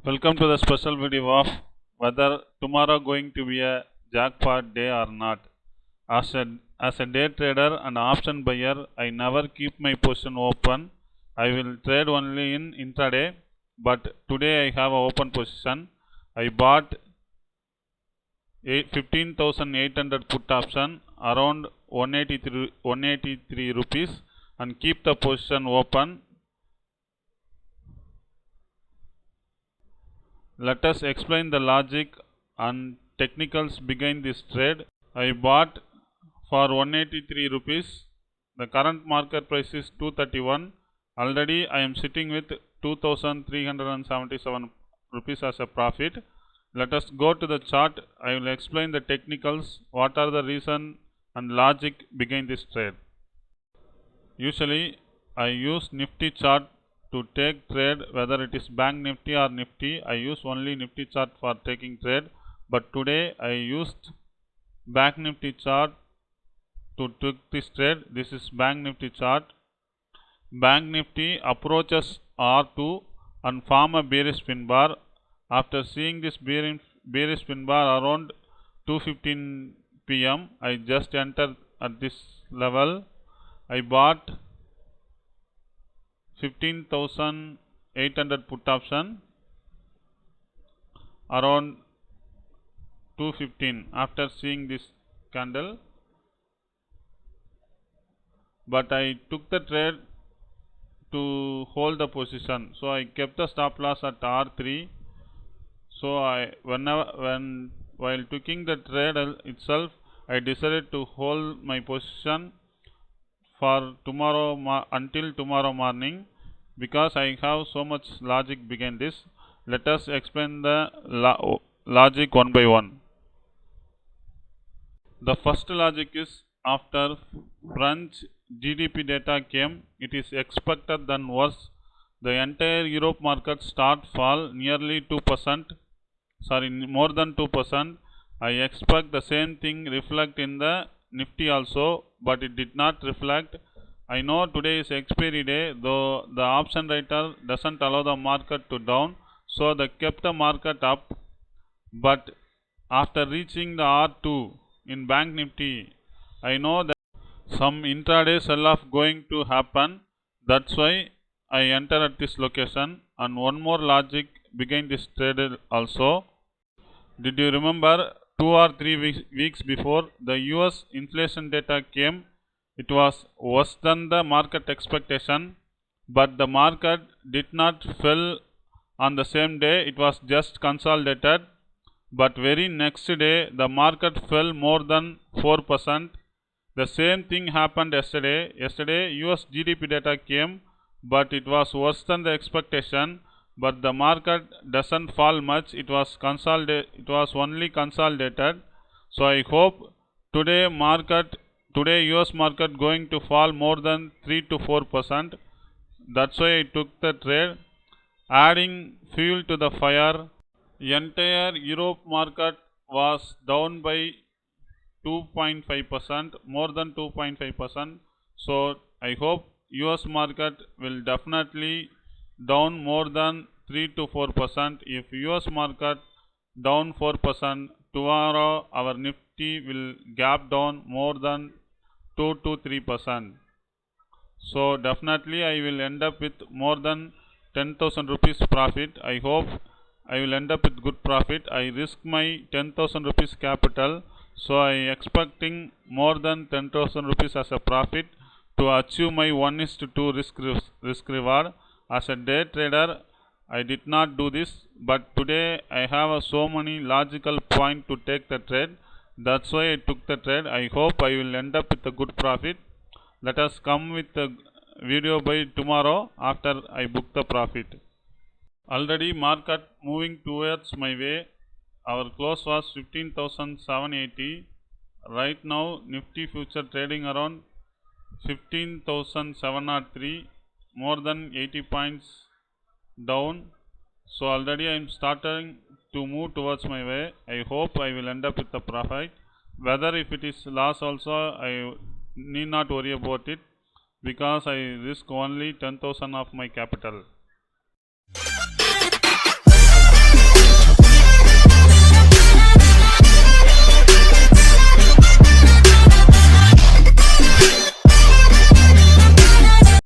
Welcome to the special video of whether tomorrow going to be a jackpot day or not. As a day trader and option buyer, I never keep my position open. I will trade only in intraday, but today I have an open position. I bought 15,800 put option around 183 rupees and keep the position open. Let us explain the logic and technicals behind this trade. I bought for 183 rupees. The current market price is 231. Already I am sitting with 2,377 rupees as a profit. Let us go to the chart. I will explain the technicals, what are the reason and logic behind this trade. Usually I use Nifty chart to take trade, whether it is bank Nifty or Nifty. I use only Nifty chart for taking trade, but today I used bank Nifty chart to take this trade. This is bank Nifty chart. Bank Nifty approaches R2 and form a bearish pin bar. After seeing this bearish pin bar around 2:15 PM, I just entered at this level. I bought 15,800 put option around 2:15 after seeing this candle, but I took the trade to hold the position, so I kept the stop loss at R3. So while taking the trade itself, I decided to hold my position for tomorrow until tomorrow morning, because I have so much logic behind this. Let us explain the logic one by one. The first logic is, after French GDP data came, it is expected than worse. The entire Europe market start fall nearly 2%, more than 2%. I expect the same thing reflect in the Nifty also, but it did not reflect. I know today is expiry day, though the option writer doesn't allow the market to down, so they kept the market up. But after reaching the R2 in bank Nifty, I know that some intraday sell-off going to happen. That's why I enter at this location. And one more logic behind this trade also. Did you remember 2 or 3 weeks before the US inflation data came? It was worse than the market expectation, but the market did not fell on the same day. It was just consolidated, but very next day the market fell more than 4%. The same thing happened yesterday. Yesterday US GDP data came, but it was worse than the expectation, but the market doesn't fall much. It was only consolidated. So I hope today US market going to fall more than 3 to 4%. That's why I took the trade. Adding fuel to the fire, entire Europe market was down by 2.5%, more than 2.5%. So I hope US market will definitely down more than 3 to 4%. If US market down 4%, tomorrow our Nifty will gap down more than 2 to 3%. So definitely I will end up with more than 10,000 rupees profit. I hope I will end up with good profit. I risk my 10,000 rupees capital, so I expecting more than 10,000 rupees as a profit to achieve my 1:2 risk reward. As a day trader, I did not do this, but today I have so many logical points to take the trade. That's why I took the trade. I hope I will end up with a good profit. Let us come with the video by tomorrow after I book the profit. Already market moving towards my way. Our close was 15,780. Right now Nifty future trading around 15,703, more than 80 points down. So already I am starting to move towards my way. I hope I will end up with a profit. Whether if it is loss also, I need not worry about it, because I risk only 10,000 of my capital.